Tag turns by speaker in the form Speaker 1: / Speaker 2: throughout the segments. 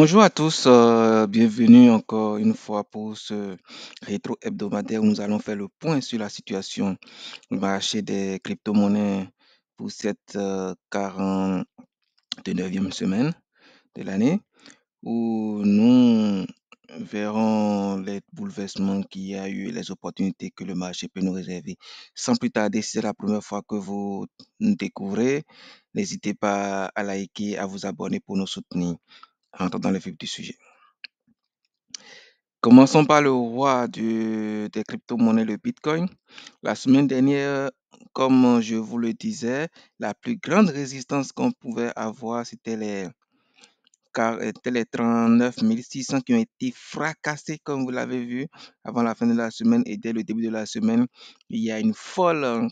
Speaker 1: Bonjour à tous, bienvenue encore une fois pour ce rétro hebdomadaire où nous allons faire le point sur la situation du marché des crypto-monnaies pour cette 49e semaine de l'année, où nous verrons les bouleversements qu'il y a eu et les opportunités que le marché peut nous réserver. Sans plus tarder, si c'est la première fois que vous nous découvrez, n'hésitez pas à liker, à vous abonner pour nous soutenir. Rentrons dans le vif du sujet. Commençons par le roi des crypto-monnaies, le Bitcoin. La semaine dernière, comme je vous le disais, la plus grande résistance qu'on pouvait avoir, étaient les 39 600 qui ont été fracassés, comme vous l'avez vu, avant la fin de la semaine et dès le début de la semaine. Il y a une folle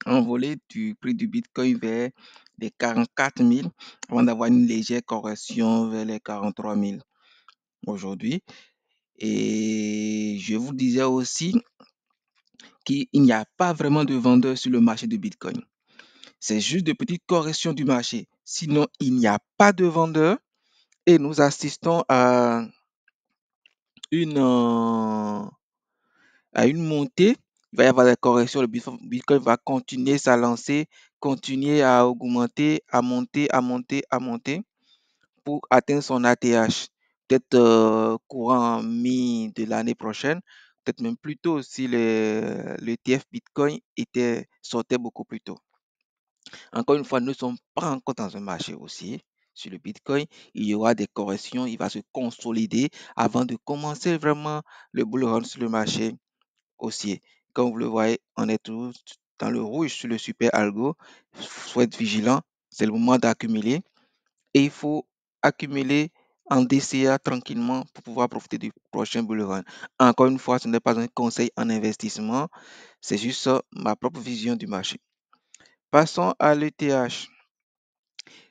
Speaker 1: envolée du prix du Bitcoin vers les 44 000 avant d'avoir une légère correction vers les 43 000 aujourd'hui. Et je vous disais aussi qu'il n'y a pas vraiment de vendeurs sur le marché de Bitcoin. C'est juste de petites corrections du marché. Sinon, il n'y a pas de vendeurs et nous assistons une, euh, à une montée. Il va y avoir des corrections. Le Bitcoin va continuer sa lancée, continuer à augmenter, à monter, à monter, à monter pour atteindre son ATH. Peut-être courant mi de l'année prochaine, peut-être même plus tôt si l'ETF Bitcoin sortait beaucoup plus tôt. Encore une fois, nous ne sommes pas encore dans un marché haussier sur le Bitcoin. Il y aura des corrections, il va se consolider avant de commencer vraiment le bull run sur le marché haussier. Comme vous le voyez, on est tous dans le rouge sur le super algo. Soyez vigilant, c'est le moment d'accumuler et il faut accumuler en DCA tranquillement pour pouvoir profiter du prochain bull run. Encore une fois, ce n'est pas un conseil en investissement, c'est juste ma propre vision du marché. Passons à l'ETH.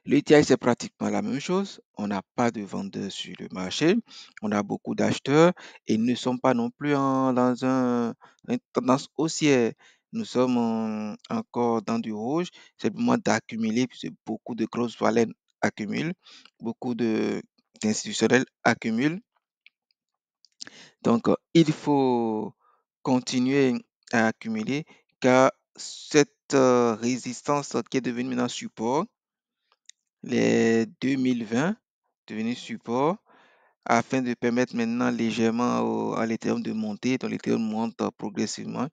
Speaker 1: L'ETH, c'est pratiquement la même chose. On n'a pas de vendeurs sur le marché. On a beaucoup d'acheteurs et nous ne sommes pas non plus dans une tendance haussière. Nous sommes encore dans du rouge. C'est le moment d'accumuler puisque beaucoup de grosses baleines accumulent, beaucoup d'institutionnels accumulent. Donc, il faut continuer à accumuler car cette résistance qui est devenue maintenant support, les 2020 devenus support afin de permettre maintenant légèrement à l'Ethereum de monter. Donc l'Ethereum monte progressivement.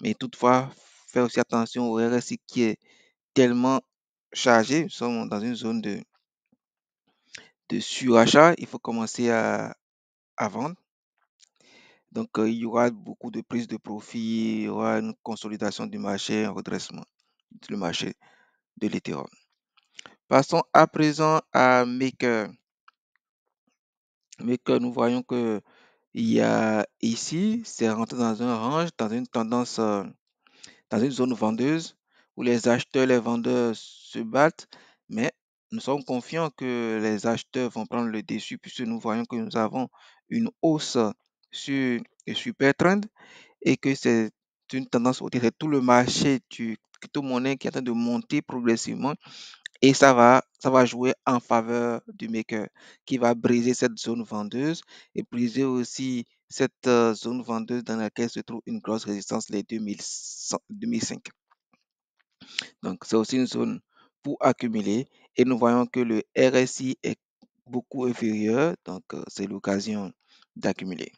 Speaker 1: Mais toutefois, faire aussi attention au RSI qui est tellement chargé. Nous sommes dans une zone de surachat. Il faut commencer à vendre. Donc il y aura beaucoup de prise de profit, il y aura une consolidation du marché, un redressement du marché de l'Ethereum. Passons à présent à Maker. Mais que nous voyons que il y a ici, c'est rentré dans un range, dans une tendance, dans une zone vendeuse où les acheteurs et les vendeurs se battent, mais nous sommes confiants que les acheteurs vont prendre le dessus puisque nous voyons que nous avons une hausse sur le super trend et que c'est une tendance haussière. C'est tout le marché du crypto-monnaie qui est en train de monter progressivement et ça va jouer en faveur du maker qui va briser cette zone vendeuse et briser aussi cette zone vendeuse dans laquelle se trouve une grosse résistance, les 2100 2005. Donc, c'est aussi une zone pour accumuler et nous voyons que le RSI est beaucoup inférieur, donc c'est l'occasion d'accumuler.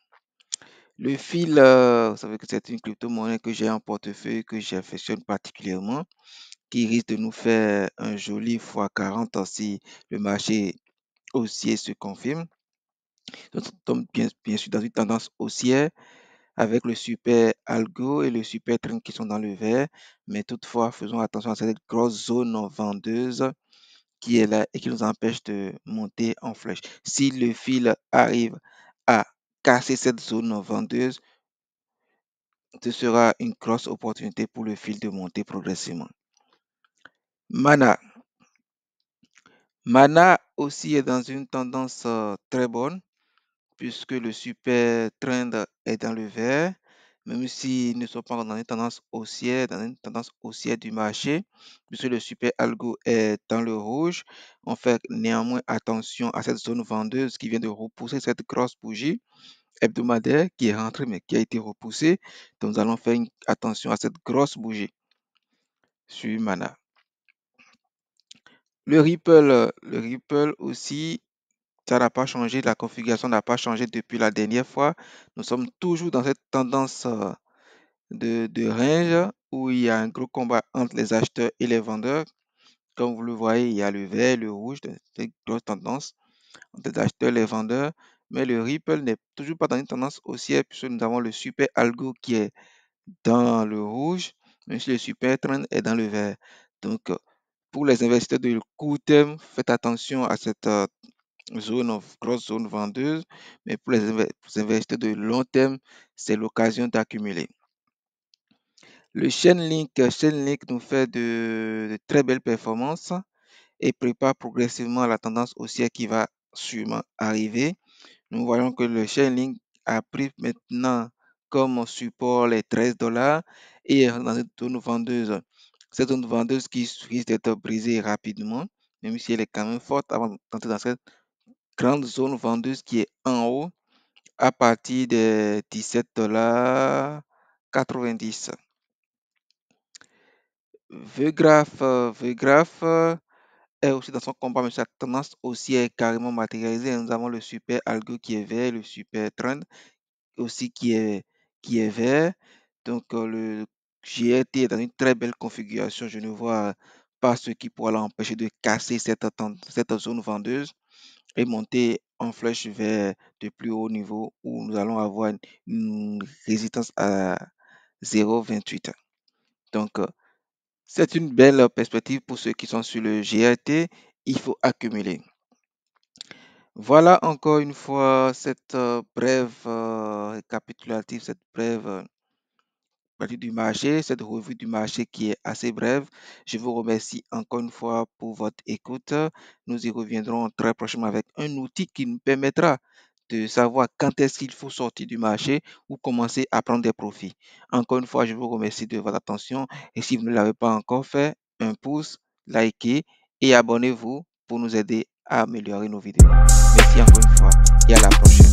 Speaker 1: Le fil, vous savez que c'est une crypto-monnaie que j'ai en portefeuille, que j'affectionne particulièrement, qui risque de nous faire un joli x40 si le marché haussier se confirme. Nous sommes bien sûr dans une tendance haussière avec le super algo et le super trend qui sont dans le vert, mais toutefois, faisons attention à cette grosse zone vendeuse qui est là et qui nous empêche de monter en flèche. Si le fil arrive à casser cette zone vendeuse, ce sera une grosse opportunité pour le fil de monter progressivement. Mana. Mana aussi est dans une tendance très bonne puisque le super trend est dans le vert. même s'ils ne sont pas dans une tendance haussière, du marché, puisque le super algo est dans le rouge. On fait néanmoins attention à cette zone vendeuse qui vient de repousser cette grosse bougie hebdomadaire qui est rentrée mais qui a été repoussée. Donc nous allons faire attention à cette grosse bougie sur Mana. Le Ripple aussi, ça n'a pas changé, la configuration n'a pas changé depuis la dernière fois. Nous sommes toujours dans cette tendance de range où il y a un gros combat entre les acheteurs et les vendeurs. Comme vous le voyez, il y a le vert, le rouge, c'est une grosse tendance entre les acheteurs et les vendeurs. Mais le Ripple n'est toujours pas dans une tendance haussière puisque nous avons le super algo qui est dans le rouge, même si le super trend est dans le vert. Donc, pour les investisseurs de court terme, faites attention à cette grosse zone vendeuse. Mais pour les investisseurs de long terme, c'est l'occasion d'accumuler. Le Chainlink nous fait de très belles performances et prépare progressivement la tendance haussière qui va sûrement arriver. Nous voyons que le Chainlink a pris maintenant comme support les $13 et dans une zone vendeuse. Cette zone vendeuse qui risque d'être brisée rapidement, même si elle est quand même forte avant d'entrer dans cette grande zone vendeuse qui est en haut à partir des $17,90. VGraph est aussi dans son combat, mais sa tendance aussi est carrément matérialisée. Nous avons le super algo qui est vert, le super trend aussi qui est vert. Donc le GRT est dans une très belle configuration. Je ne vois pas ce qui pourra l'empêcher de casser cette zone vendeuse et monter en flèche vers de plus haut niveau où nous allons avoir une résistance à 0,28. Donc, c'est une belle perspective pour ceux qui sont sur le GRT. Il faut accumuler. Voilà encore une fois cette brève récapitulative, cette brève partie du marché, cette revue du marché qui est assez brève. Je vous remercie encore une fois pour votre écoute. Nous y reviendrons très prochainement avec un outil qui nous permettra de savoir quand est-ce qu'il faut sortir du marché ou commencer à prendre des profits. Encore une fois, je vous remercie de votre attention et si vous ne l'avez pas encore fait, un pouce, likez et abonnez-vous pour nous aider à améliorer nos vidéos. Merci encore une fois et à la prochaine.